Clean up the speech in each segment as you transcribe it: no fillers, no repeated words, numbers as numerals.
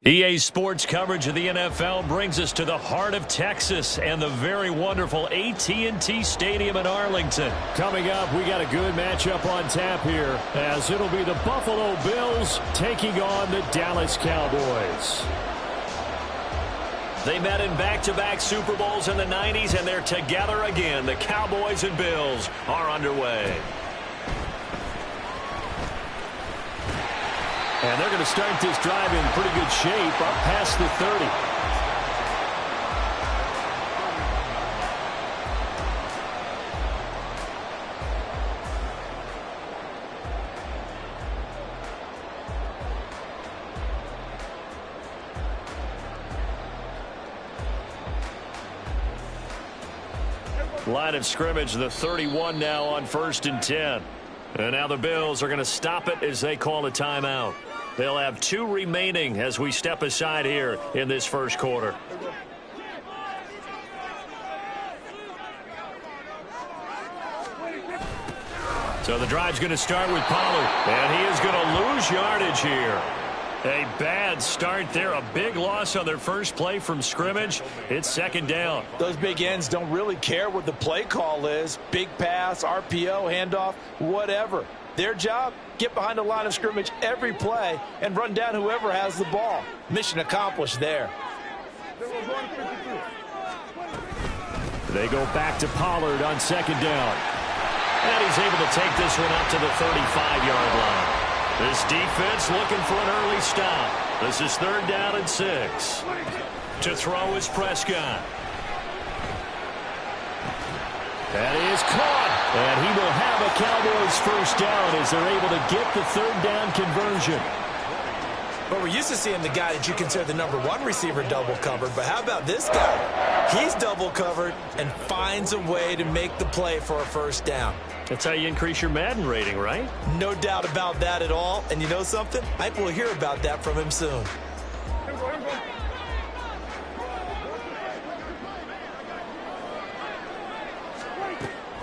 EA Sports coverage of the NFL brings us to the heart of Texas and the very wonderful AT&T Stadium in Arlington. Coming up, we got a good matchup on tap here, as it'll be the Buffalo Bills taking on the Dallas Cowboys. They met in back-to-back Super Bowls in the 90s, and they're together again. The Cowboys and Bills are underway. And they're going to start this drive in pretty good shape, up past the 30. Line of scrimmage, the 31 now on 1st and 10. And now the Bills are going to stop it as they call a timeout. They'll have 2 remaining as we step aside here in this first quarter. So the drive's going to start with Pollard, and he is going to lose yardage here. A bad start there, a big loss on their first play from scrimmage. It's 2nd down. Those big ends don't really care what the play call is. Big pass, RPO, handoff, whatever. Their job, get behind the line of scrimmage every play and run down whoever has the ball. Mission accomplished there. They go back to Pollard on 2nd down. And he's able to take this one up to the 35-yard line. This defense looking for an early stop. This is 3rd down and 6. To throw is Prescott. That is caught. And he will have a Cowboys first down as they're able to get the 3rd down conversion. But we're used to seeing the guy that you consider the #1 receiver double covered. But how about this guy? He's double covered and finds a way to make the play for a first down. That's how you increase your Madden rating, right? No doubt about that at all. And you know something? I think we'll hear about that from him soon.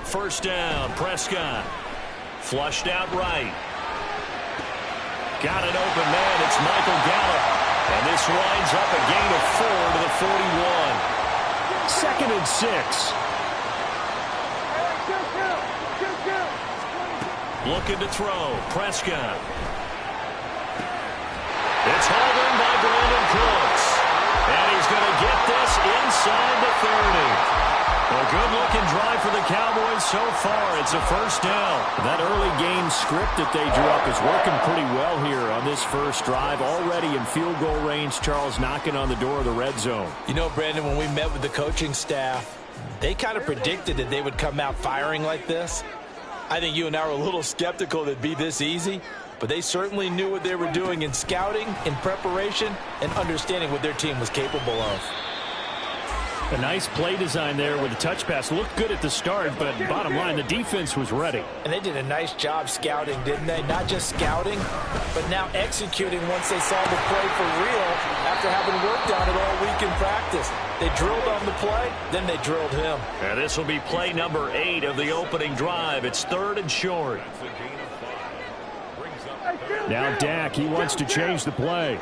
First down, Prescott. Flushed out right. Got an open man. It's Michael Gallup. And this winds up a gain of 4 to the 41. 2nd and 6. Looking to throw. Prescott. It's hauled in by Brandon Cooks. And he's going to get this inside the 30. A good-looking drive for the Cowboys so far. It's a first down. That early game script that they drew up is working pretty well here on this first drive. Already in field goal range, Charles knocking on the door of the red zone. You know, Brandon, when we met with the coaching staff, they kind of predicted that they would come out firing like this. I think you and I were a little skeptical that it'd be this easy, but they certainly knew what they were doing in scouting, in preparation, and understanding what their team was capable of. A nice play design there with the touch pass. Looked good at the start, but bottom line, the defense was ready. And they did a nice job scouting, didn't they? Not just scouting, but now executing once they saw the play for real after having worked on it all week in practice. They drilled on the play, then they drilled him. And this will be play number 8 of the opening drive. It's 3rd and short. Now Dak, he wants to change the play.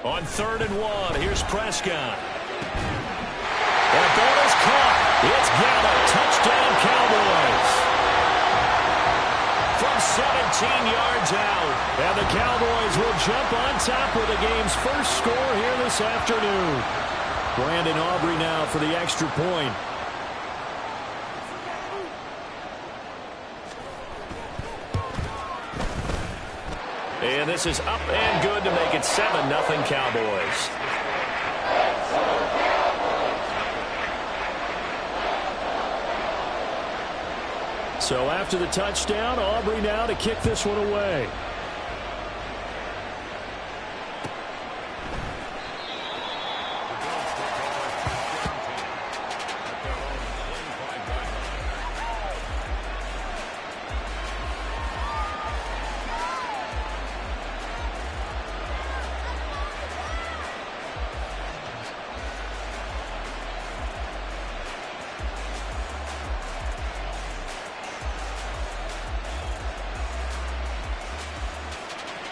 On 3rd and 1, here's Prescott. And the ball is caught. It's Gallup. Touchdown, Cowboys. From 17 yards out. And the Cowboys will jump on top with the game's first score here this afternoon. Brandon Aubrey now for the extra point. And this is up and good to make it 7-0 Cowboys. So after the touchdown, Aubrey now to kick this one away.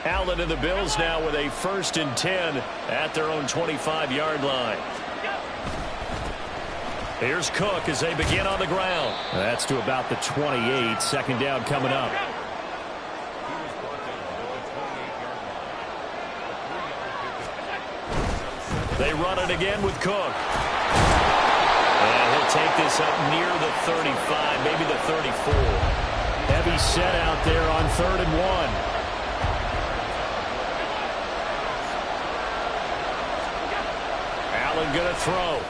Allen and the Bills now with a 1st and 10 at their own 25-yard line. Here's Cook as they begin on the ground. That's to about the 28. 2nd down coming up. They run it again with Cook. And he'll take this up near the 35, maybe the 34. Heavy set out there on 3rd and 1. Allen going to throw.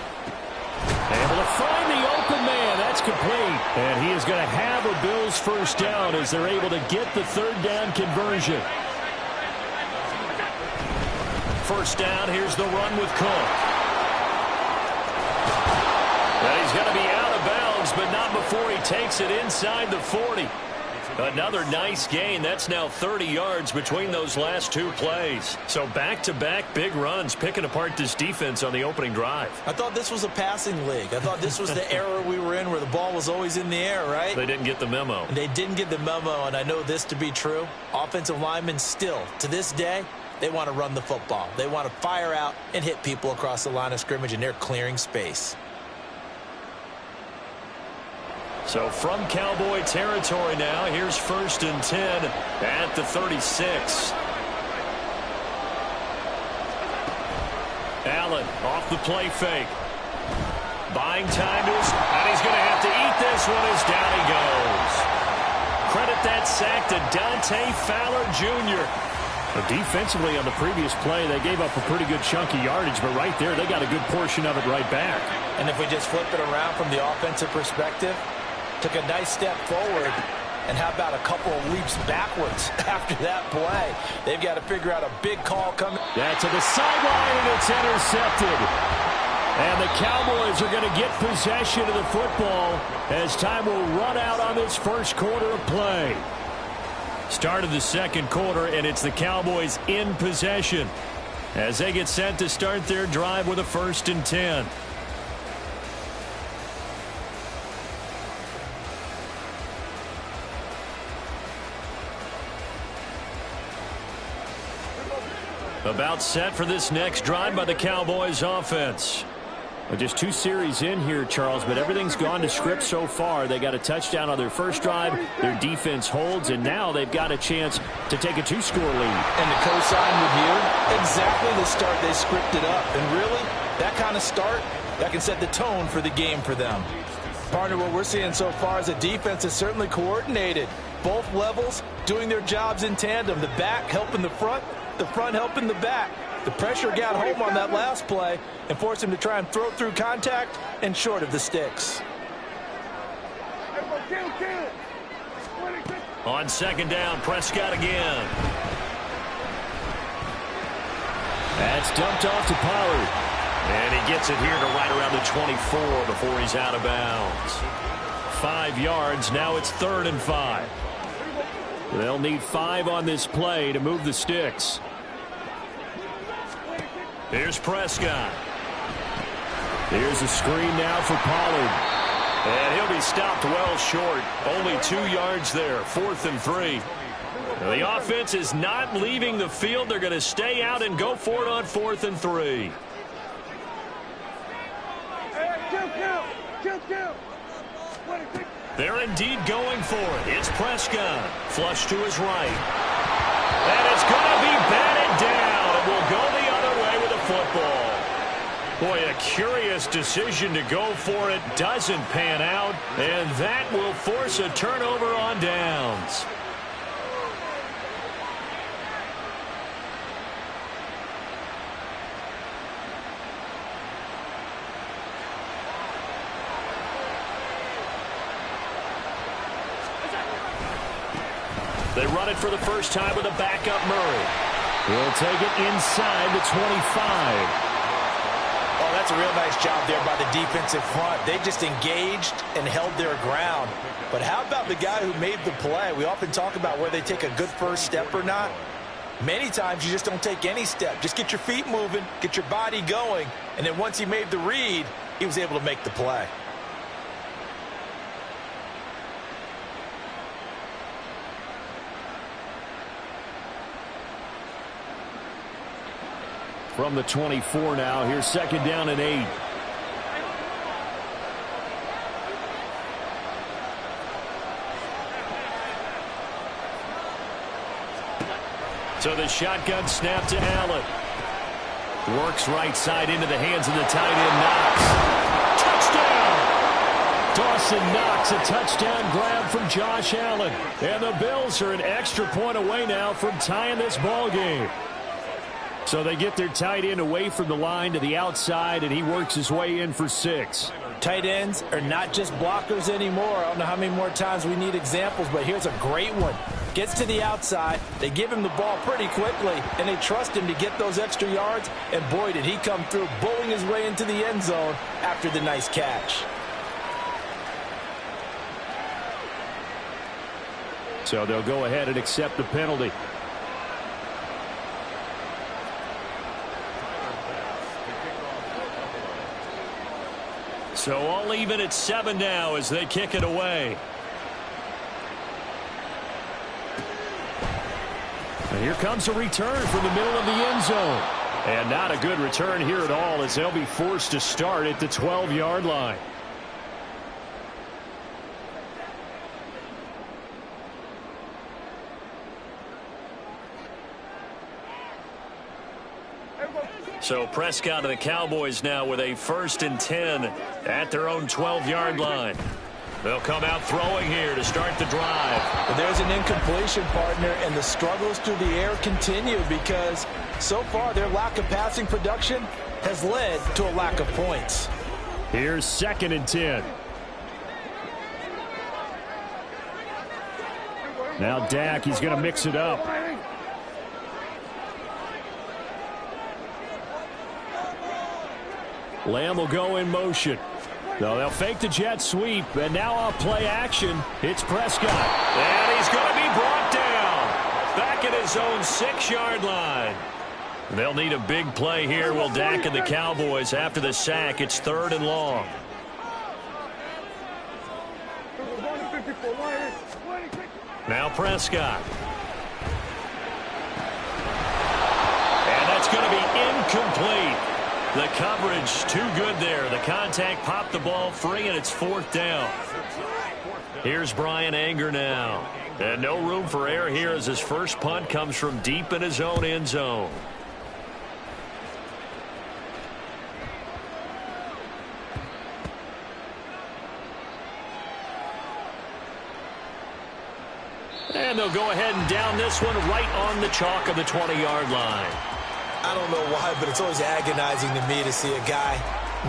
Able to find the open man. That's complete. And he is going to have a Bills 1st down as they're able to get the 3rd down conversion. 1st down, here's the run with Cook. And he's going to be out of bounds, but not before he takes it inside the 40. Another nice gain. That's now 30 yards between those last 2 plays. So back-to-back big runs, picking apart this defense on the opening drive. I thought this was a passing league. I thought this was the era we were in where the ball was always in the air, right? They didn't get the memo. They didn't get the memo, and I know this to be true. Offensive linemen still, to this day, they want to run the football. They want to fire out and hit people across the line of scrimmage, and they're clearing space. So from Cowboy territory now, here's 1st and 10 at the 36. Allen off the play fake. Buying time to his, and he's going to have to eat this one as down he goes. Credit that sack to Dante Fowler Jr. Defensively on the previous play, they gave up a pretty good chunk of yardage, but right there, they got a good portion of it right back. And if we just flip it around from the offensive perspective, took a nice step forward, and how about a couple of leaps backwards after that play? They've got to figure out a big call coming. Yeah, to the sideline, and it's intercepted. And the Cowboys are going to get possession of the football as time will run out on this 1st quarter of play. Start of the 2nd quarter, and it's the Cowboys in possession as they get set to start their drive with a 1st and 10. About set for this next drive by the Cowboys offense. Well, just 2 series in here, Charles, but everything's gone to script so far. They got a touchdown on their 1st drive. Their defense holds, and now they've got a chance to take a 2-score lead. And to co-sign with you, exactly the start they scripted up. And really, that kind of start, that can set the tone for the game for them. Partner, what we're seeing so far is a defense is certainly coordinated. Both levels doing their jobs in tandem. The back helping the front helping the back. The pressure got home on that last play and forced him to try and throw through contact and short of the sticks. On 2nd down, Prescott again. That's dumped off to Pollard. And he gets it here to right around the 24 before he's out of bounds. 5 yards. Now it's 3rd and 5. They'll need 5 on this play to move the sticks. Here's Prescott. Here's a screen now for Pollard. And he'll be stopped well short. Only 2 yards there. 4th and 3. The offense is not leaving the field. They're going to stay out and go for it on 4th and 3. They're indeed going for it. It's Prescott. Flush to his right. And it's going to be batted down. It will go the other way with the football. Boy, a curious decision to go for it. Doesn't pan out. And that will force a turnover on downs. They run it for the first time with a backup Murray. He'll take it inside the 25. Oh, that's a real nice job there by the defensive front. They just engaged and held their ground. But how about the guy who made the play? We often talk about whether they take a good first step or not. Many times you just don't take any step. Just get your feet moving, get your body going, and then once he made the read, he was able to make the play. from the 24 now. Here's 2nd down and 8. So the shotgun snap to Allen. Works right side into the hands of the tight end, Knox. Touchdown! Dawson Knox, a touchdown grab from Josh Allen. And the Bills are an extra point away now from tying this ball game. So they get their tight end away from the line to the outside, and he works his way in for 6. Tight ends are not just blockers anymore. I don't know how many more times we need examples, but here's a great one. Gets to the outside, they give him the ball pretty quickly, and they trust him to get those extra yards, and boy, did he come through, bowling his way into the end zone after the nice catch. So they'll go ahead and accept the penalty. So all even at 7 now as they kick it away. And here comes a return from the middle of the end zone. And not a good return here at all as they'll be forced to start at the 12-yard line. So Prescott and the Cowboys now with a 1st and 10 at their own 12-yard line. They'll come out throwing here to start the drive. But there's an incompletion, partner, and the struggles through the air continue because so far their lack of passing production has led to a lack of points. Here's 2nd and 10. Now Dak, he's going to mix it up. Lamb will go in motion. So they'll fake the jet sweep, and now off play action, it's Prescott. And he's going to be brought down back at his own 6-yard line. They'll need a big play here, will Dak and the Cowboys. After the sack, it's 3rd and long. Now Prescott. And that's going to be incomplete. The coverage too good there. The contact popped the ball free, and it's 4th down. Here's Brian Anger now. And no room for error here as his first punt comes from deep in his own end zone. And they'll go ahead and down this one right on the chalk of the 20-yard line. I don't know why, but it's always agonizing to me to see a guy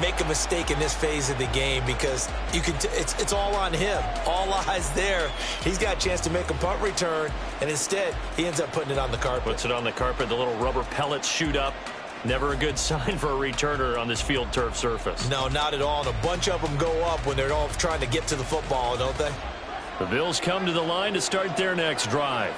make a mistake in this phase of the game because you can. It's all on him. All eyes there. He's got a chance to make a punt return, and instead he ends up putting it on the carpet. Puts it on the carpet. The little rubber pellets shoot up. Never a good sign for a returner on this field turf surface. No, not at all. And a bunch of them go up when they're all trying to get to the football, don't they? The Bills come to the line to start their next drive.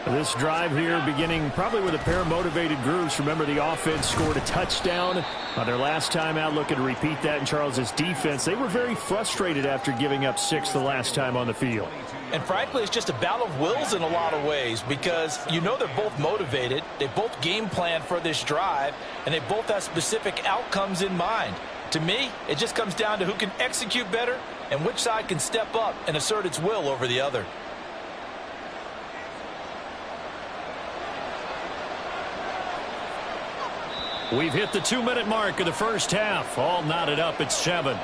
This drive here beginning probably with a pair of motivated groups. Remember, the offense scored a touchdown on their last time out. Looking to repeat that in Charles's defense. They were very frustrated after giving up 6 the last time on the field. And frankly, it's just a battle of wills in a lot of ways because you know they're both motivated. They both game plan for this drive, and they both have specific outcomes in mind. To me, it just comes down to who can execute better and which side can step up and assert its will over the other. We've hit the 2-minute mark of the first half. All knotted up at 7.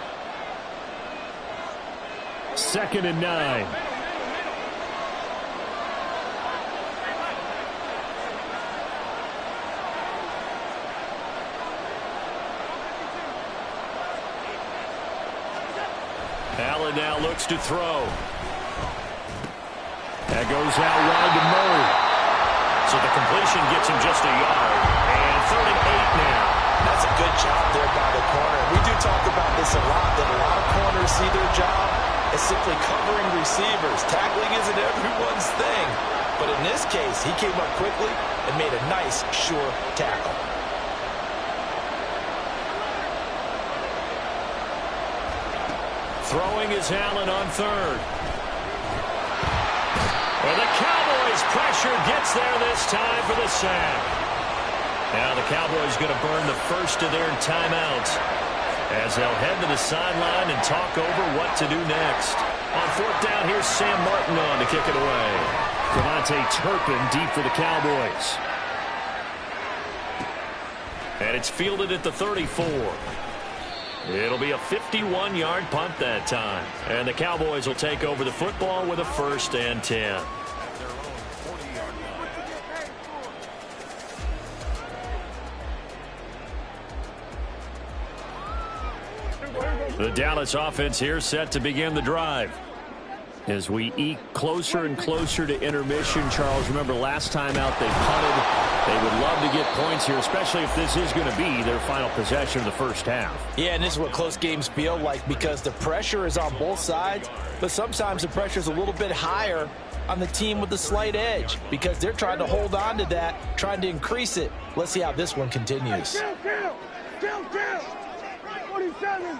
2nd and 9. Allen now looks to throw. That goes out wide to Murray. So the completion gets him just a yard. And 3rd and 8 now. That's a good job there by the corner. We do talk about this a lot, that a lot of corners see their job as simply covering receivers. Tackling isn't everyone's thing. But in this case, he came up quickly and made a nice, sure tackle. Throwing is Allen on 3rd. Well, the Cowboys pressure gets there this time for the sack. Now the Cowboys going to burn the first of their timeouts as they'll head to the sideline and talk over what to do next. On fourth down, here's Sam Martin on to kick it away. Devontae Turpin deep for the Cowboys. And it's fielded at the 34. It'll be a 51-yard punt that time. And the Cowboys will take over the football with a 1st and 10. The Dallas offense here set to begin the drive. As we eke closer and closer to intermission, Charles, remember last time out they punted. They would love to get points here, especially if this is going to be their final possession of the first half. Yeah, and this is what close games feel like because the pressure is on both sides, but sometimes the pressure is a little bit higher on the team with the slight edge because they're trying to hold on to that, trying to increase it. Let's see how this one continues. 47.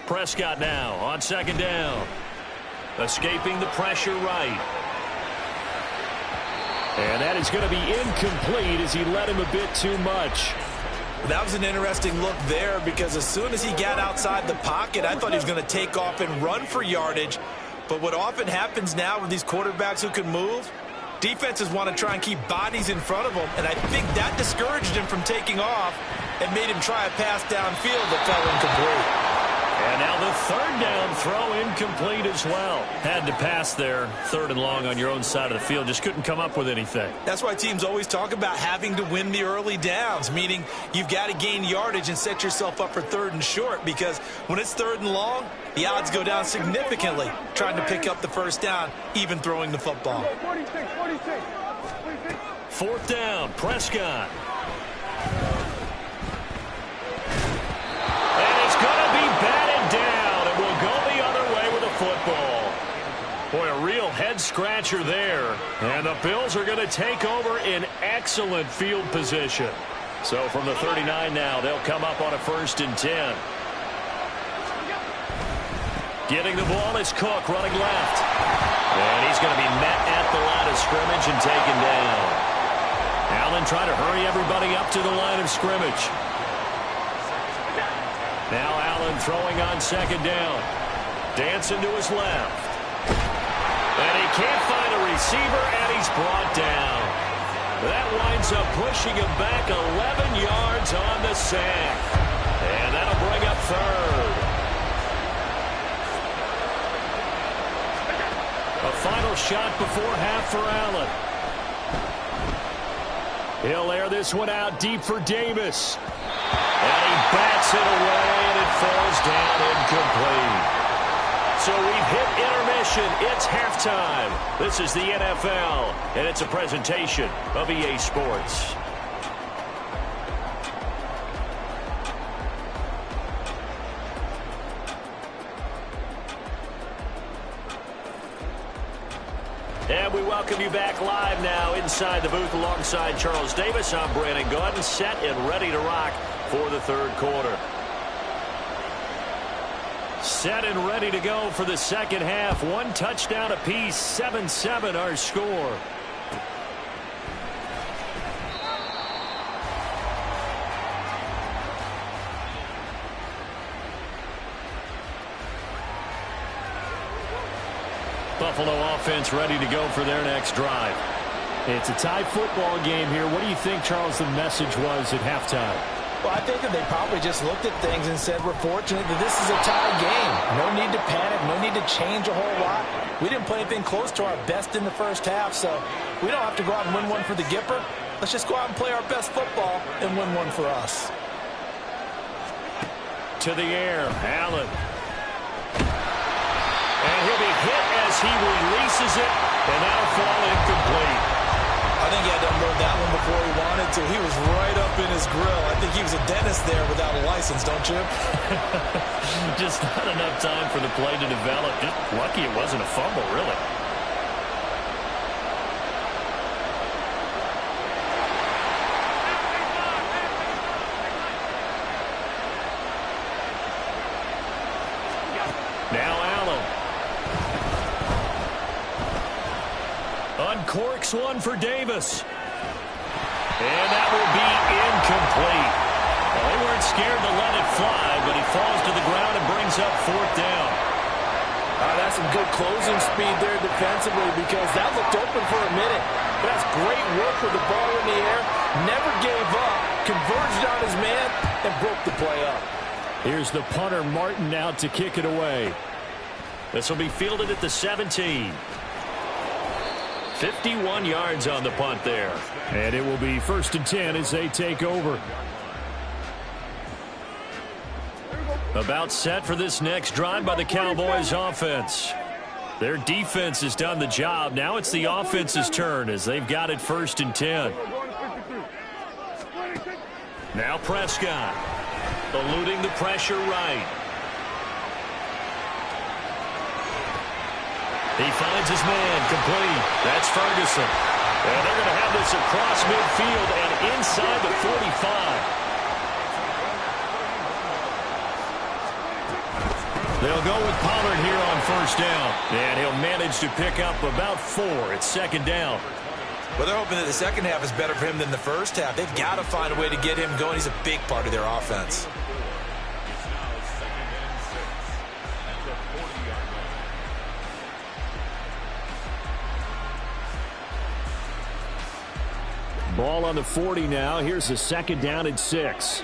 Prescott now on 2nd down. Escaping the pressure right. And that is going to be incomplete as he led him a bit too much. That was an interesting look there because as soon as he got outside the pocket, I thought he was going to take off and run for yardage. But what often happens now with these quarterbacks who can move, defenses want to try and keep bodies in front of them. And I think that discouraged him from taking off and made him try a pass downfield that fell incomplete. And now the 3rd down throw incomplete as well. Had to pass there, 3rd and long on your own side of the field. Just couldn't come up with anything. That's why teams always talk about having to win the early downs, meaning you've got to gain yardage and set yourself up for 3rd and short because when it's 3rd and long, the odds go down significantly trying to pick up the 1st down, even throwing the football. 4th down, Prescott. And it's going to be batted down, and we'll go the other way with a football. Boy, a real head-scratcher there. And the Bills are going to take over in excellent field position. So from the 39 now, they'll come up on a 1st and 10. Getting the ball is Cook running left. And he's going to be met at the line of scrimmage and taken down. Allen trying to hurry everybody up to the line of scrimmage. Now Allen throwing on 2nd down. Dancing to his left. And he can't find a receiver, and he's brought down. That winds up pushing him back 11 yards on the sack. And that'll bring up 3rd. A final shot before half for Allen. He'll air this one out deep for Davis. And he bats it away, and it falls down incomplete. So we've hit intermission. It's halftime. This is the NFL, and it's a presentation of EA Sports. And we welcome you back live now inside the booth alongside Charles Davis. I'm Brandon Gaudin, set and ready to rock for the 3rd quarter. Set and ready to go for the 2nd half. 1 touchdown apiece, 7-7 our score. Buffalo offense ready to go for their next drive. It's a tie football game here. What do you think, Charles, the message was at halftime? Well, I think that they probably just looked at things and said, we're fortunate that this is a tie game. No need to panic. No need to change a whole lot. We didn't play anything close to our best in the 1st half, so we don't have to go out and win one for the Gipper. Let's just go out and play our best football and win one for us. To the air, Allen. And he'll be hit as he releases it, and that'll fall incomplete. I think he had to unload that one before he wanted to. He was right up in his grill. I think he was a dentist there without a license, don't you? Just not enough time for the play to develop. Just lucky it wasn't a fumble, really. Now Allen. Uncorks one for Davis. And that will be incomplete. Well, they weren't scared to let it fly, but he falls to the ground and brings up 4th down. That's some good closing speed there defensively because that looked open for a minute. But that's great work with the ball in the air. Never gave up, converged on his man, and broke the play up. Here's the punter, Martin, out to kick it away. This will be fielded at the 17. 51 yards on the punt there. And it will be 1st and 10 as they take over. About set for this next drive by the Cowboys offense. Their defense has done the job. Now it's the offense's turn as they've got it 1st and 10. Now Prescott eluding the pressure right. He finds his man complete. That's Ferguson. And they're going to have this across midfield and inside the 45. They'll go with Pollard here on 1st down. And he'll manage to pick up about 4. It's 2nd down. Well, they're hoping that the second half is better for him than the first half. They've got to find a way to get him going. He's a big part of their offense. Ball on the 40 now. Here's the 2nd down and 6.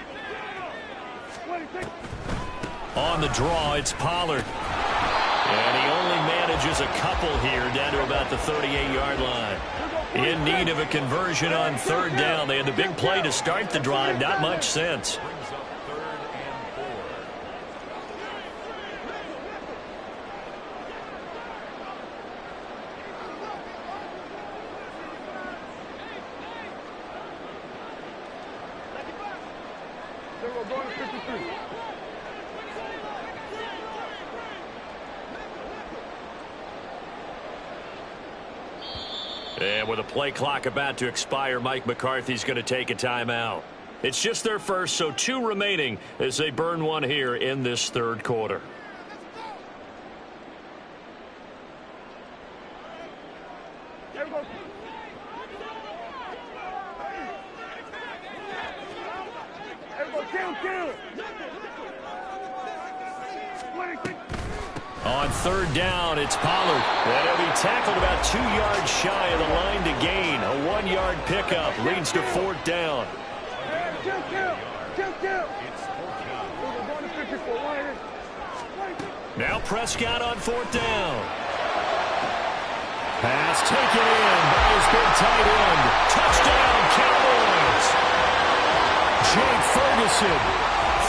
On the draw, it's Pollard. And he only manages a couple here down to about the 38-yard line. In need of a conversion on 3rd down. They had the big play to start the drive. Not much sense. And with a play clock about to expire, Mike McCarthy's going to take a timeout. It's just their first, so 2 remaining as they burn one here in this 3rd quarter. On 3rd down, it's Pollard. And he'll be tackled about 2 yards shy of the line to gain. A 1-yard pickup leads to 4th down. Now Prescott on 4th down. Pass taken in by his big tight end. Touchdown, Cowboys. Jake Ferguson.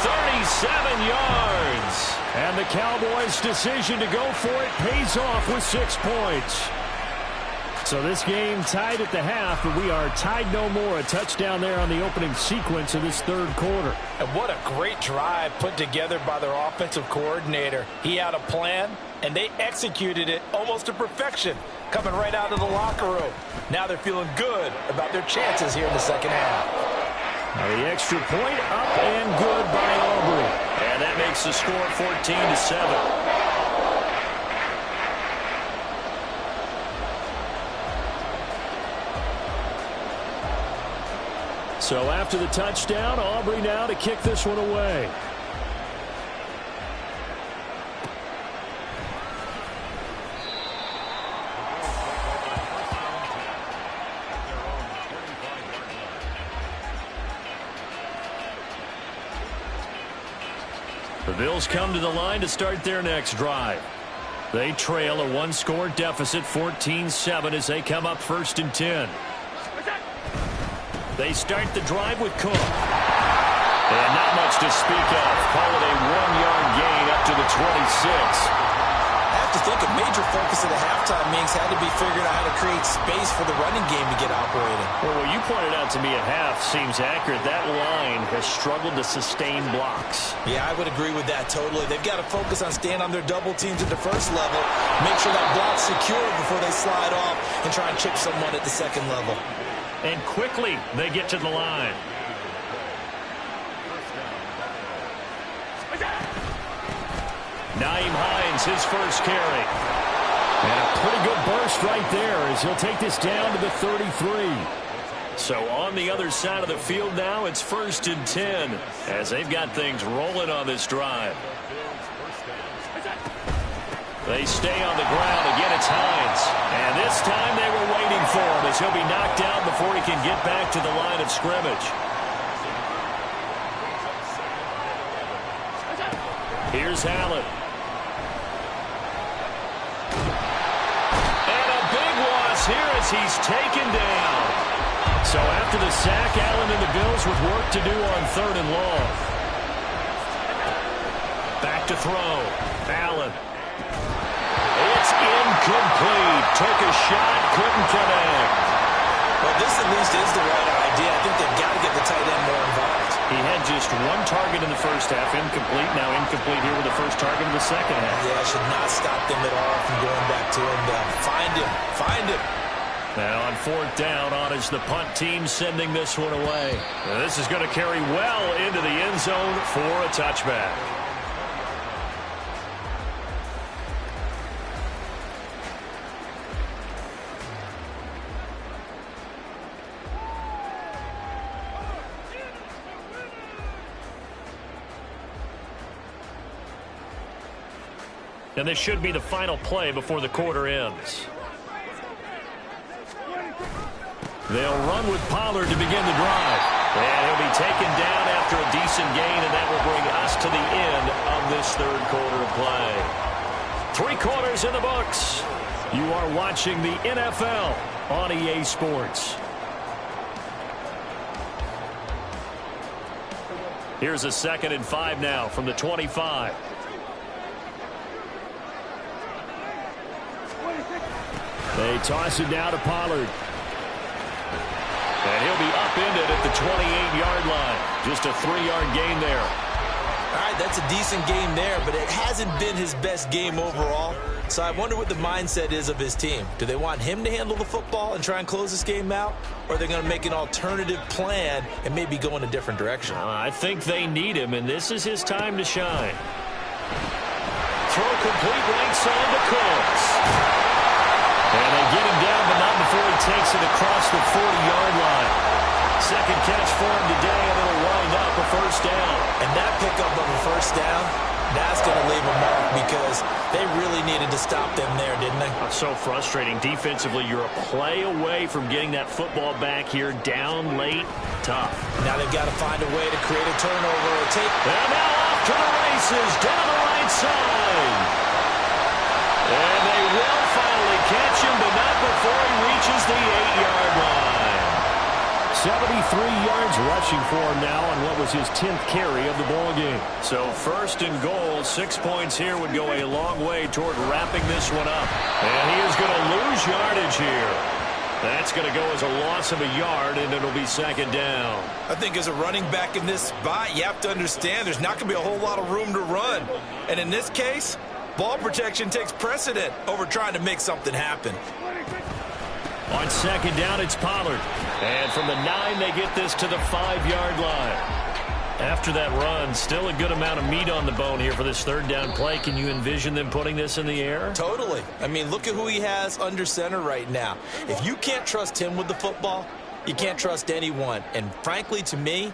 37 yards. And the Cowboys' decision to go for it pays off with 6 points. So this game tied at the half, but we are tied no more. A touchdown there on the opening sequence of this 3rd quarter. And what a great drive put together by their offensive coordinator. He had a plan, and they executed it almost to perfection, coming right out of the locker room. Now they're feeling good about their chances here in the 2nd half. The extra point up and good by Aubrey. And that makes the score 14-7. So after the touchdown, Aubrey now to kick this one away. The Bills come to the line to start their next drive. They trail a 1-score deficit, 14-7, as they come up 1st and 10. They start the drive with Cook. And not much to speak of. Call it a 1-yard gain up to the 26. I have to think a major focus of the halftime meetings had to be figuring out how to create space for the running game to get operating. Well, what you pointed out to me at half seems accurate. That line has struggled to sustain blocks. Yeah, I would agree with that totally. They've got to focus on staying on their double teams at the 1st level, make sure that block's secure before they slide off and try and chip someone at the 2nd level. And quickly they get to the line. Nyheim Hines, his first carry. And a pretty good burst right there as he'll take this down to the 33. So on the other side of the field now, it's 1st and 10 as they've got things rolling on this drive. They stay on the ground. Again, it's Hines. And this time they were waiting for him as he'll be knocked down before he can get back to the line of scrimmage. Here's Allen. And a big loss here as he's taken down. So after the sack, Allen and the Bills with work to do on 3rd and long. Back to throw. Allen. It's incomplete. Took a shot, couldn't connect. Well, this at least is the right idea. I think they've got to get the tight end more involved. He had just one target in the first half, incomplete. Now incomplete here with the first target in the second half. Yeah, should not stop them at all from going back to him. Find him. Find him. Now on 4th down, on is the punt team sending this one away. Now this is going to carry well into the end zone for a touchback. And this should be the final play before the quarter ends. They'll run with Pollard to begin the drive. And he'll be taken down after a decent gain, and that will bring us to the end of this 3rd quarter of play. 3 quarters in the books. You are watching the NFL on EA Sports. Here's a 2nd and 5 now from the 25. They toss it down to Pollard. And he'll be upended at the 28-yard line. Just a 3-yard gain there. All right, that's a decent game there, but it hasn't been his best game overall. So I wonder what the mindset is of his team. Do they want him to handle the football and try and close this game out? Or are they going to make an alternative plan and maybe go in a different direction? I think they need him, and this is his time to shine. Throw complete right side to Cooks. And they get him down, but not before he takes it across the 40-yard line. Second catch for him today, and it'll wind up a 1st down. And that pickup of a 1st down, that's going to leave a mark because they really needed to stop them there, didn't they? So frustrating. Defensively, you're a play away from getting that football back here down late. Tough. Now they've got to find a way to create a turnover or take. And now off to the races, down the right side. And they will finally catch him, but not before he reaches the 8-yard line. 73 yards rushing for him now on what was his 10th carry of the ball game. So 1st and goal, 6 points here would go a long way toward wrapping this one up. And he is going to lose yardage here. That's going to go as a loss of a yard, and it'll be 2nd down. I think as a running back in this spot, you have to understand there's not going to be a whole lot of room to run. And in this case, ball protection takes precedent over trying to make something happen. On 2nd down, it's Pollard. And from the 9, they get this to the 5-yard line. After that run, still a good amount of meat on the bone here for this 3rd down play. Can you envision them putting this in the air? Totally. I mean, look at who he has under center right now. If you can't trust him with the football, you can't trust anyone. And frankly, to me,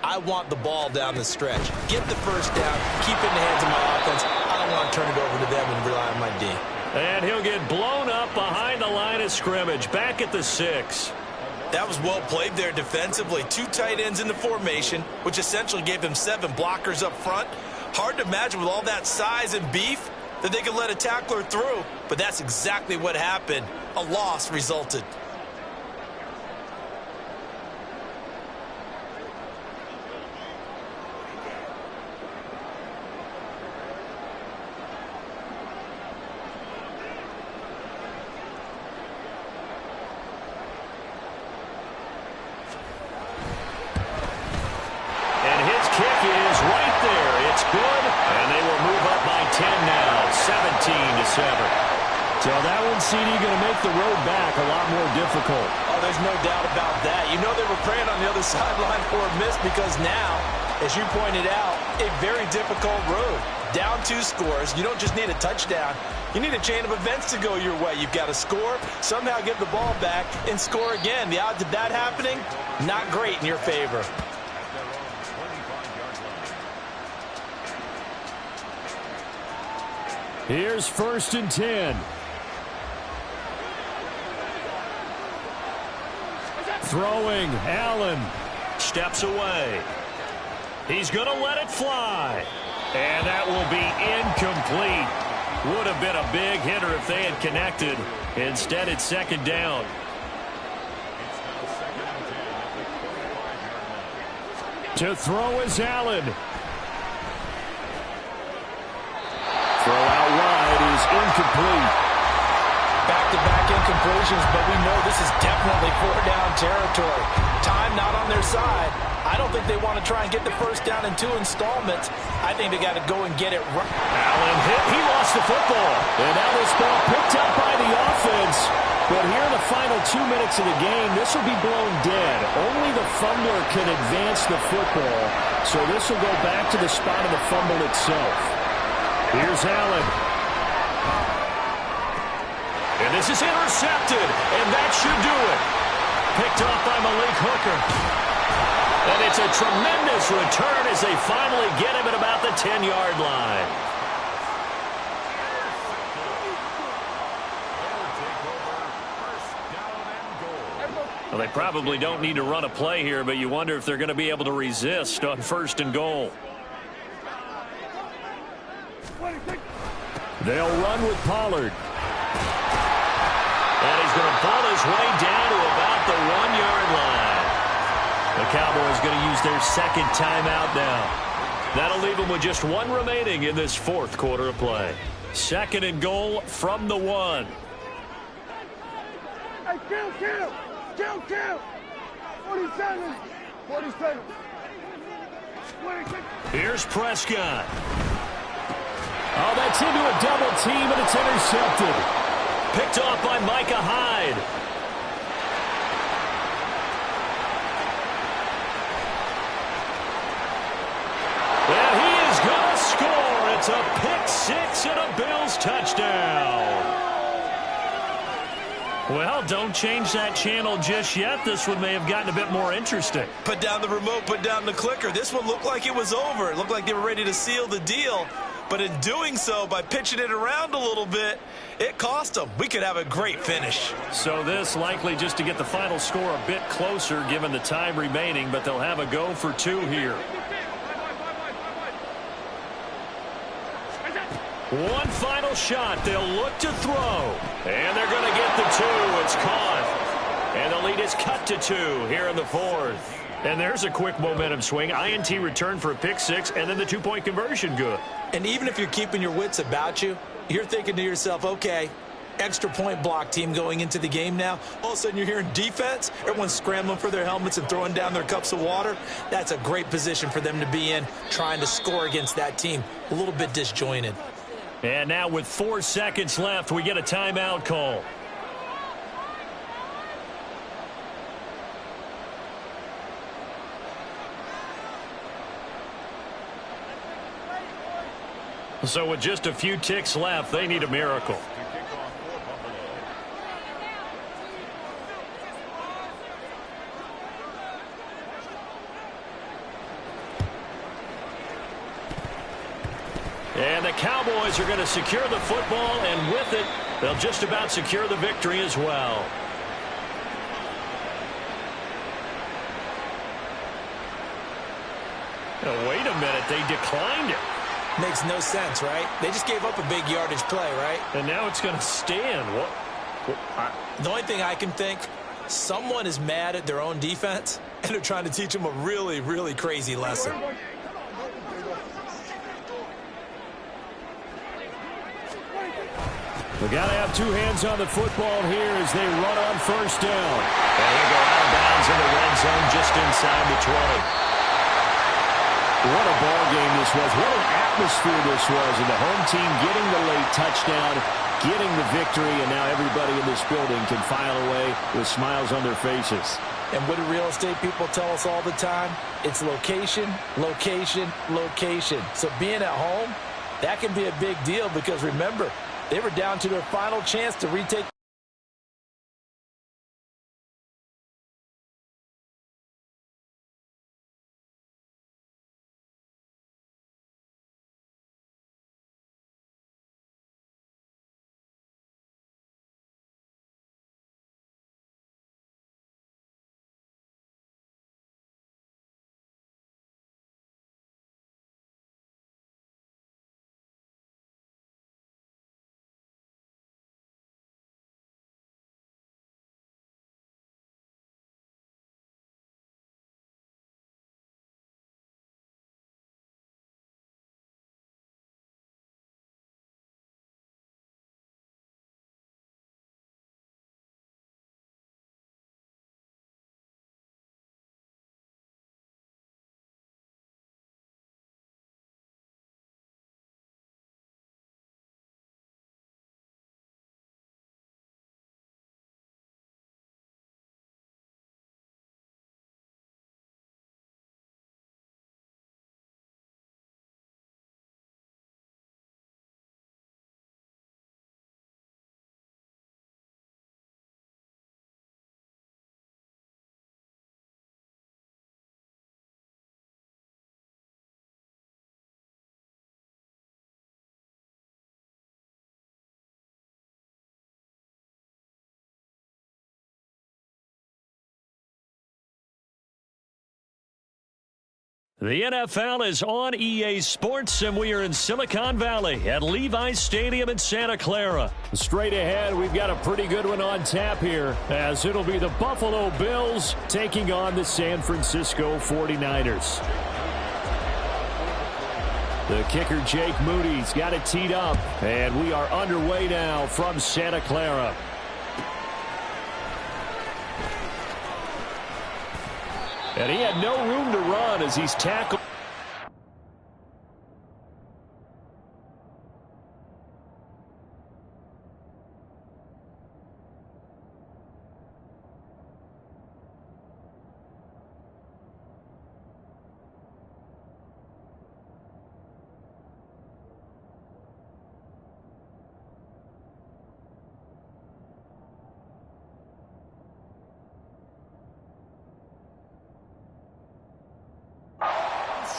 I want the ball down the stretch. Get the 1st down, keep it in the hands of my offense. I don't want to turn it over to them and rely on my D. And he'll get blown up behind the line of scrimmage, back at the 6. That was well played there defensively. 2 tight ends in the formation, which essentially gave them 7 blockers up front. Hard to imagine with all that size and beef that they could let a tackler through, but that's exactly what happened. A loss resulted. So that one, CD, going to make the road back a lot more difficult. Oh, there's no doubt about that. You know they were praying on the other sideline for a miss because now, as you pointed out, a very difficult road. Down 2 scores. You don't just need a touchdown. You need a chain of events to go your way. You've got to score, somehow get the ball back, and score again. The odds of that happening, not great in your favor. Here's 1st and 10. Throwing, Allen. Steps away. He's going to let it fly. And that will be incomplete. Would have been a big hitter if they had connected. Instead, it's 2nd down. To throw is Allen. Throw out wide is incomplete. Back-to-back incompletions, but we know this is definitely 4-down territory. Time not on their side. I don't think they want to try and get the 1st down in 2 installments. I think they got to go and get it right. Allen hit. He lost the football. And now this ball picked up by the offense. But here in the final 2 minutes of the game, this will be blown dead. Only the fumbler can advance the football. So this will go back to the spot of the fumble itself. Here's Allen. And this is intercepted. And that should do it. Picked off by Malik Hooker. And it's a tremendous return as they finally get him at about the 10-yard line. Well, they probably don't need to run a play here, but you wonder if they're going to be able to resist on 1st and goal. They'll run with Pollard. And he's going to pull his way down to about the 1-yard line. The Cowboys going to use their 2nd timeout now. That'll leave them with just 1 remaining in this 4th quarter of play. 2nd and goal from the 1. Hey, kill. 47. 47. Here's Prescott. Oh, that's into a double team, and it's intercepted. Picked off by Micah Hyde. And he is going to score. It's a pick-6 and a Bills touchdown. Well, don't change that channel just yet. This one may have gotten a bit more interesting. Put down the remote, put down the clicker. This one looked like it was over. It looked like they were ready to seal the deal. But in doing so, by pitching it around a little bit, it cost them. We could have a great finish. So this likely just to get the final score a bit closer given the time remaining, but they'll have a go for 2 here. One final shot. They'll look to throw. And they're going to get the 2. It's caught. And the lead is cut to 2 here in the 4th. And there's a quick momentum swing. INT return for a pick-6, and then the 2-point conversion good. And even if you're keeping your wits about you, you're thinking to yourself, okay, extra point block team going into the game now. All of a sudden you're hearing defense. Everyone's scrambling for their helmets and throwing down their cups of water. That's a great position for them to be in, trying to score against that team. A little bit disjointed. And now with 4 seconds left, we get a timeout call. So with just a few ticks left, they need a miracle. And the Cowboys are going to secure the football, and with it, they'll just about secure the victory as well. Now, wait a minute, they declined it. Makes no sense, right? They just gave up a big yardage play, right? And now it's going to stand. The only thing I can think, someone is mad at their own defense, and they're trying to teach them a really, really crazy lesson. We got to have 2 hands on the football here as they run on 1st down. And he'll go out of bounds in the red zone just inside the 20. What a ball game this was. What an atmosphere this was. And the home team getting the late touchdown, getting the victory, and now everybody in this building can file away with smiles on their faces. And what do real estate people tell us all the time? It's location, location, location. So being at home, that can be a big deal because remember, they were down to their final chance to retake. The NFL is on EA Sports, and we are in Silicon Valley at Levi's Stadium in Santa Clara. Straight ahead, we've got a pretty good one on tap here, as it'll be the Buffalo Bills taking on the San Francisco 49ers. The kicker, Jake Moody's got it teed up, and we are underway now from Santa Clara. And he had no room to run as he's tackled.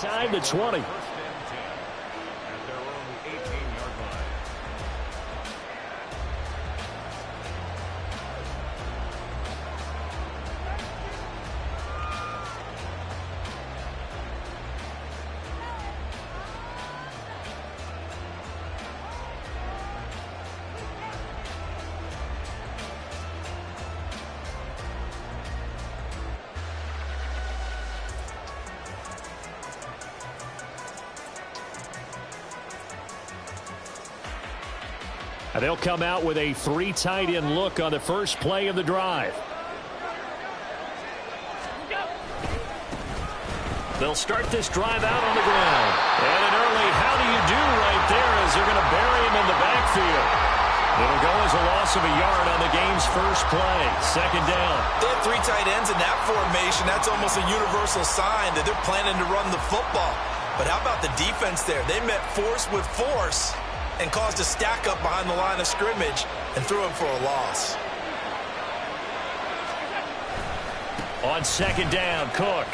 Inside the 20. They'll come out with a 3 tight end look on the first play of the drive. They'll start this drive out on the ground. And an early how do you do right there as they're going to bury him in the backfield. It'll go as a loss of a yard on the game's first play. Second down. They have 3 tight ends in that formation. That's almost a universal sign that they're planning to run the football. But how about the defense there? They met force with force and caused a stack up behind the line of scrimmage and threw him for a loss. On second down, Cook.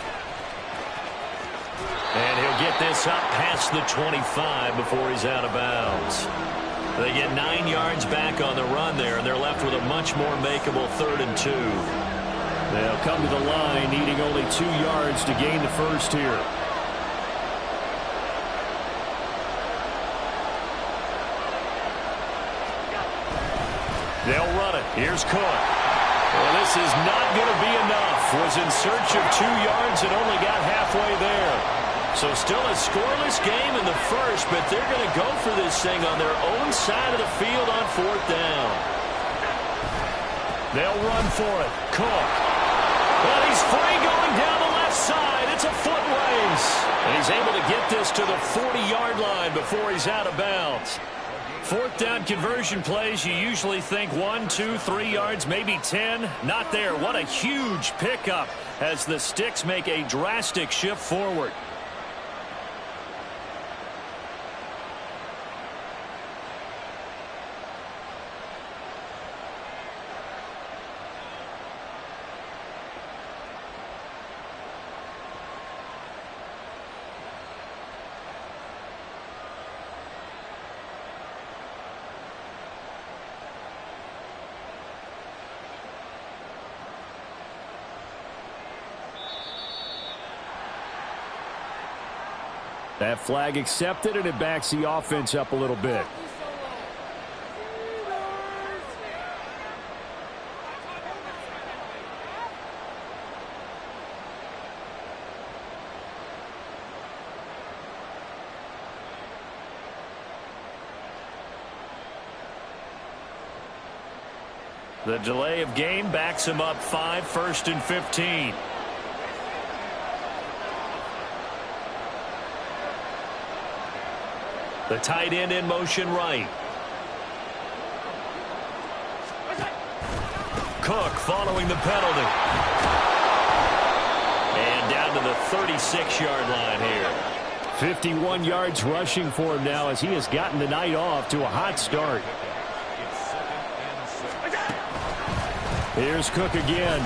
And he'll get this up past the 25 before he's out of bounds. They get 9 yards back on the run there, and they're left with a much more makeable 3rd and 2. They'll come to the line needing only 2 yards to gain the first here. They'll run it. Here's Cook. Well, this is not going to be enough. Was in search of 2 yards and only got halfway there. So still a scoreless game in the first, but they're going to go for this thing on their own side of the field on 4th down. They'll run for it. Cook. Well, he's free going down the left left side. It's a foot race. And he's able to get this to the 40-yard line before he's out of bounds. Fourth down conversion plays, you usually think 1, 2, 3 yards, maybe 10. Not there. What a huge pickup as the Sticks make a drastic shift forward. That flag accepted, and it backs the offense up a little bit. The delay of game backs him up 5, 1st and 15. The tight end in motion right. Cook following the penalty. And down to the 36-yard line here. 51 yards rushing for him now as he has gotten the night off to a hot start. Here's Cook again.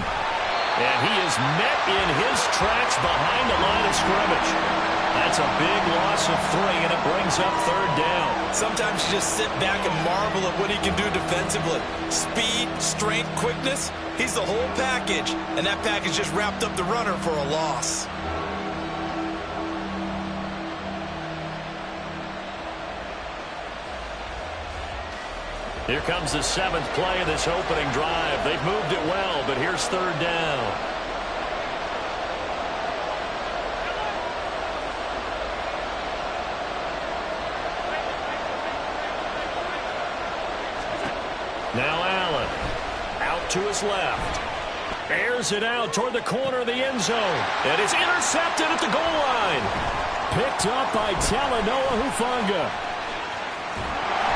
And he is met in his tracks behind the line of scrimmage. That's a big loss of 3, and it brings up 3rd down. Sometimes you just sit back and marvel at what he can do defensively. Speed, strength, quickness. He's the whole package, and that package just wrapped up the runner for a loss. Here comes the 7th play of this opening drive. They've moved it well, but here's 3rd down. Now Allen, out to his left. Airs it out toward the corner of the end zone. And it's intercepted at the goal line. Picked up by Talanoa Hufanga.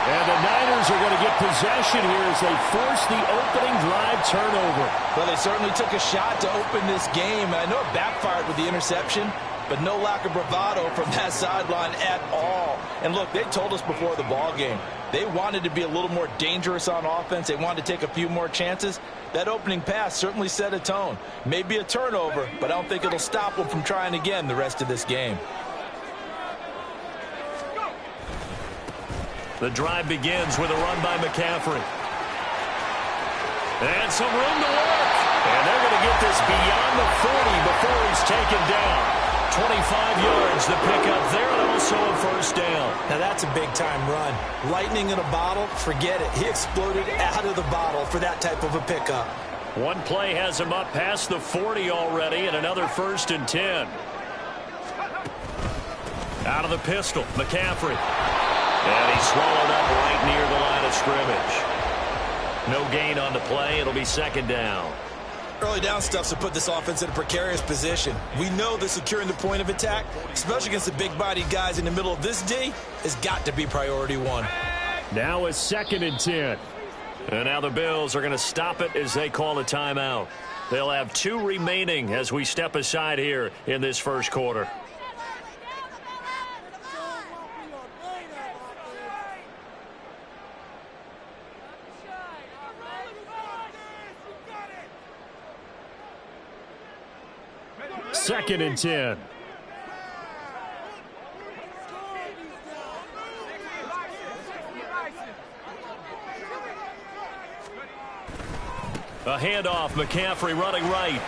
And the Niners are going to get possession here as they force the opening drive turnover. Well, they certainly took a shot to open this game. I know it backfired with the interception, but no lack of bravado from that sideline at all. And look, they told us before the ball game, they wanted to be a little more dangerous on offense. They wanted to take a few more chances. That opening pass certainly set a tone. Maybe a turnover, but I don't think it'll stop them from trying again the rest of this game. The drive begins with a run by McCaffrey. And some room to work. And they're going to get this beyond the 40 before he's taken down. 25 yards, the pickup there, and also a 1st down. Now that's a big-time run. Lightning in a bottle, forget it. He exploded out of the bottle for that type of a pickup. One play has him up past the 40 already, and another 1st and 10. Out of the pistol, McCaffrey. And he's swallowed up right near the line of scrimmage. No gain on the play. It'll be 2nd down. Early down stuff's to put this offense in a precarious position. We know that securing the point of attack, especially against the big-bodied guys in the middle of this D, has got to be priority 1. Now it's 2nd and 10. And now the Bills are going to stop it as they call a timeout. They'll have 2 remaining as we step aside here in this 1st quarter. Second and 10. A handoff, McCaffrey running right.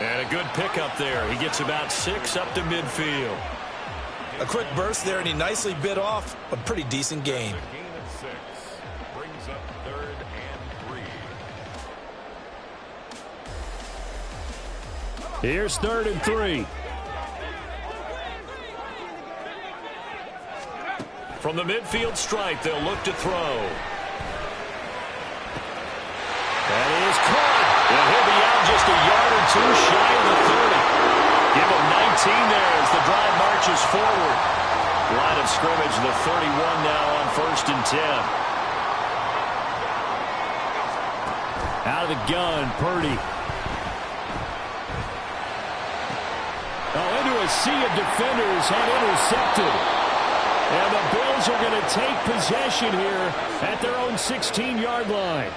And a good pickup there. He gets about 6 up to midfield. A quick burst there, and he nicely bit off a pretty decent gain. Gain of 6 brings up 3rd and 3. Here's 3rd and 3. From the midfield stripe, they'll look to throw. That is caught. And he'll be out just a yard or 2 shy of the 30. Give 17 there as the drive marches forward. Line of scrimmage, the 31 now on 1st and 10. Out of the gun, Purdy. Into a sea of defenders and intercepted. And the Bills are going to take possession here at their own 16-yard line.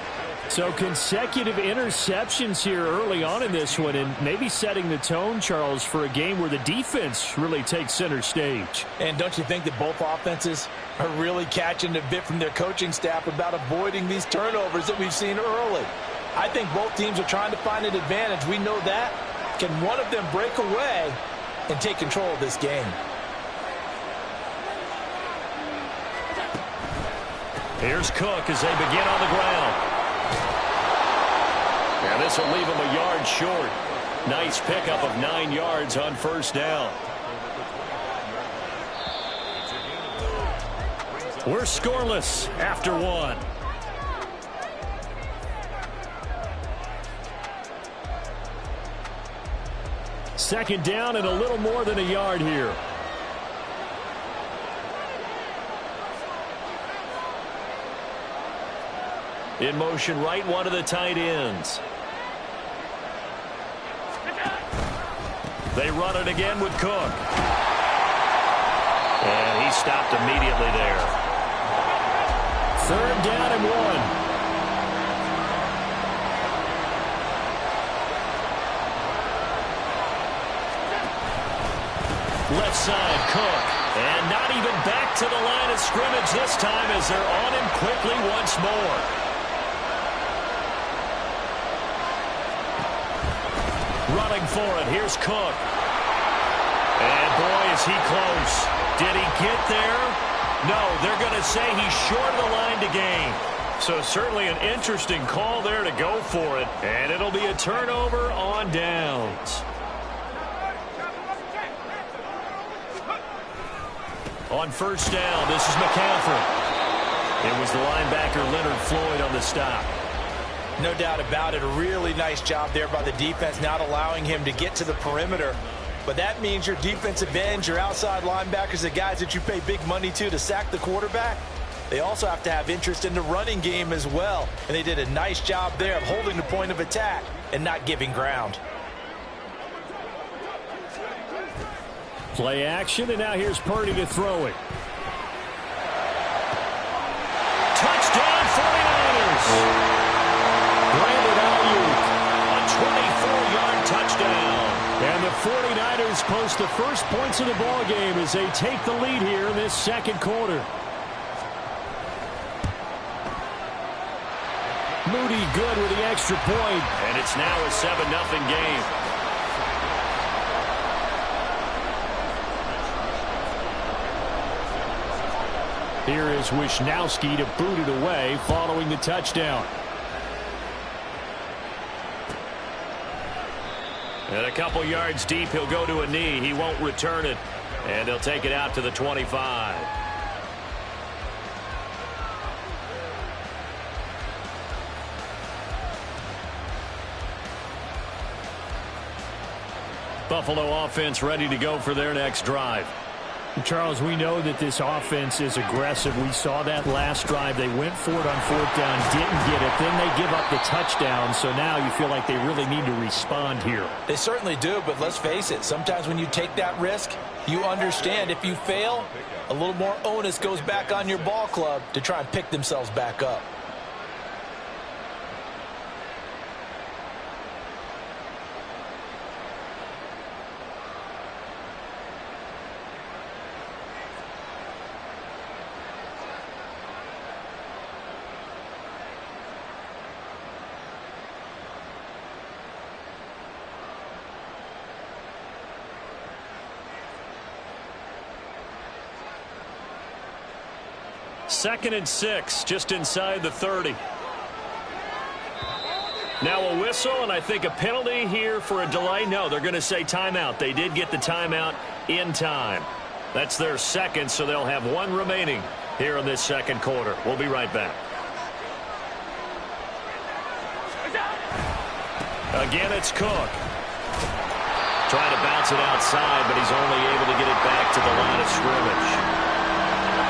So consecutive interceptions here early on in this one, and maybe setting the tone, Charles, for a game where the defense really takes center stage. And don't you think that both offenses are really catching a bit from their coaching staff about avoiding these turnovers that we've seen early? I think both teams are trying to find an advantage. We know that. Can one of them break away and take control of this game? Here's Cook as they begin on the ground. And this will leave him a yard short. Nice pickup of 9 yards on 1st down. We're scoreless after 1. Second down and a little more than a yard here. In motion right, one of the tight ends. They run it again with Cook. And he stopped immediately there. 3rd down and 1. Left side, Cook. And not even back to the line of scrimmage this time as they're on him quickly once more. Running for it, here's Cook. And boy, is he close. Did he get there? No, they're going to say he's short of the line to gain. So certainly an interesting call there to go for it. And it'll be a turnover on downs. On 1st down, this is McCaffrey. It was the linebacker Leonard Floyd on the stop. No doubt about it. A really nice job there by the defense, not allowing him to get to the perimeter. But that means your defensive ends, your outside linebackers, the guys that you pay big money to sack the quarterback, they also have to have interest in the running game as well. And they did a nice job there of holding the point of attack and not giving ground. Play action, and now here's Purdy to throw it. Touchdown, 49ers! A 24-yard touchdown. And the 49ers post the first points of the ball game as they take the lead here in this second quarter. Moody good with the extra point. And it's now a 7-0 game. Here is Wisnowski to boot it away following the touchdown. And a couple yards deep, he'll go to a knee. He won't return it. And they'll take it out to the 25. Buffalo offense ready to go for their next drive. Charles, we know that this offense is aggressive. We saw that last drive. They went for it on 4th down, didn't get it. Then they give up the touchdown. So now you feel like they really need to respond here. They certainly do, but let's face it. Sometimes when you take that risk, you understand if you fail, a little more onus goes back on your ball club to try and pick themselves back up. Second and 6, just inside the 30. Now a whistle, and I think a penalty here for a delay. No, they're going to say timeout. They did get the timeout in time. That's their second, so they'll have one remaining here in this second quarter. We'll be right back. Again, it's Cook. Trying to bounce it outside, but he's only able to get it back to the line of scrimmage.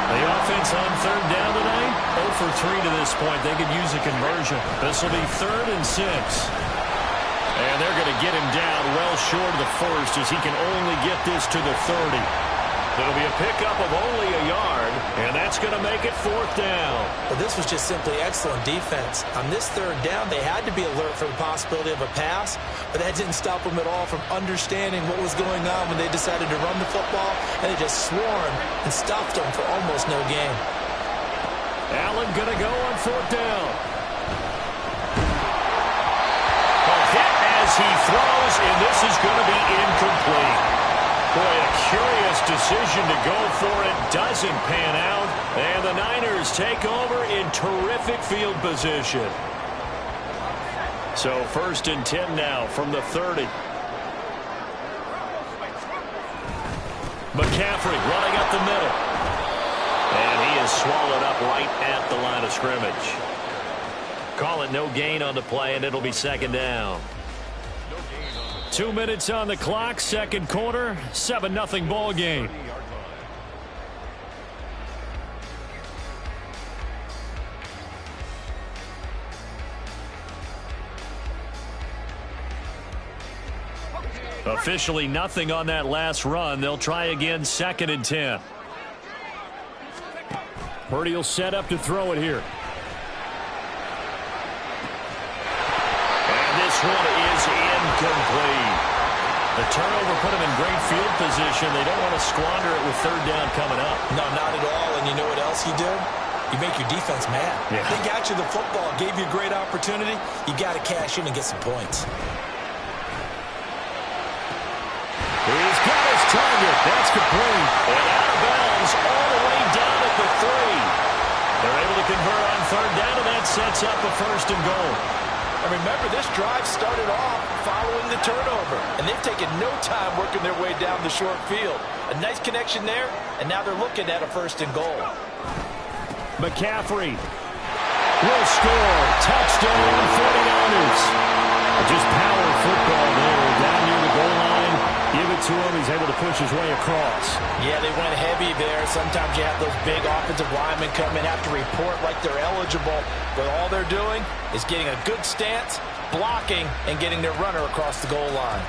The offense on third down tonight, 0 for 3 to this point. They could use a conversion. This will be 3rd and 6. And they're going to get him down well short of the first as he can only get this to the 30. It'll be a pickup of only a yard, and that's going to make it 4th down. Well, this was just simply excellent defense. On this 3rd down, they had to be alert for the possibility of a pass, but that didn't stop them at all from understanding what was going on when they decided to run the football, and they just swarmed and stopped them for almost no gain. Allen going to go on 4th down. A hit as he throws, and this is going to be incomplete. Boy, a curious decision to go for it. Doesn't pan out. And the Niners take over in terrific field position. So 1st and 10 now from the 30. McCaffrey running up the middle. And he is swallowed up right at the line of scrimmage. Call it no gain on the play, and it'll be 2nd down. 2 minutes on the clock, 2nd quarter, 7-0 ball game. Officially nothing on that last run. They'll try again, 2nd and 10. Purdy will set up to throw it here. And this one is incomplete. The turnover put them in great field position. They don't want to squander it with 3rd down coming up. No, not at all. And you know what else you do? You make your defense mad. Yeah. They got you the football, gave you a great opportunity. You got to cash in and get some points. He's got his target. That's complete. And out of bounds all the way down at the 3. They're able to convert on 3rd down, and that sets up a 1st and goal. And remember, this drive started off following the turnover, and they've taken no time working their way down the short field. A nice connection there, and now they're looking at a 1st and goal. McCaffrey will score. Touchdown, 49ers. Just power football there. Down near the goal line. Give it to him. He's able to push his way across. Yeah, they went heavy there. Sometimes you have those big offensive linemen come in, have to report like they're eligible. But all they're doing is getting a good stance, blocking, and getting their runner across the goal line.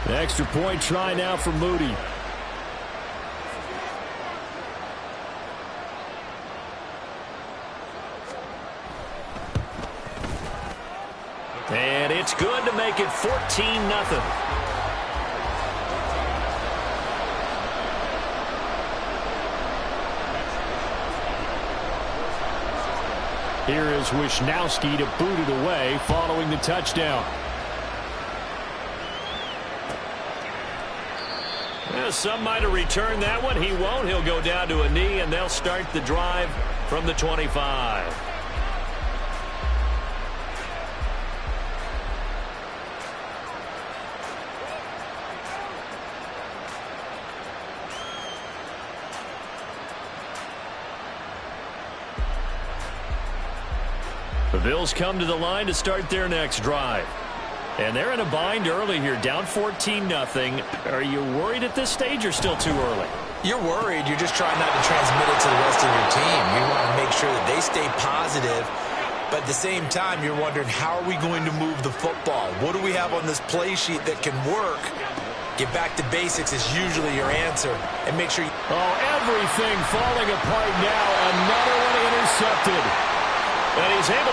The extra point try now for Moody. And it's good to make it 14-0. Here is Wisnowski to boot it away following the touchdown. Yeah, some might have returned that one. He won't. He'll go down to a knee, and they'll start the drive from the 25. The Bills come to the line to start their next drive. And they're in a bind early here, down 14-0. Are you worried at this stage or still too early? You're worried. You're just trying not to transmit it to the rest of your team. You want to make sure that they stay positive. But at the same time, you're wondering, how are we going to move the football? What do we have on this play sheet that can work? Get back to basics is usually your answer. And make sure you... Oh, everything falling apart now. Another one intercepted. And he's able to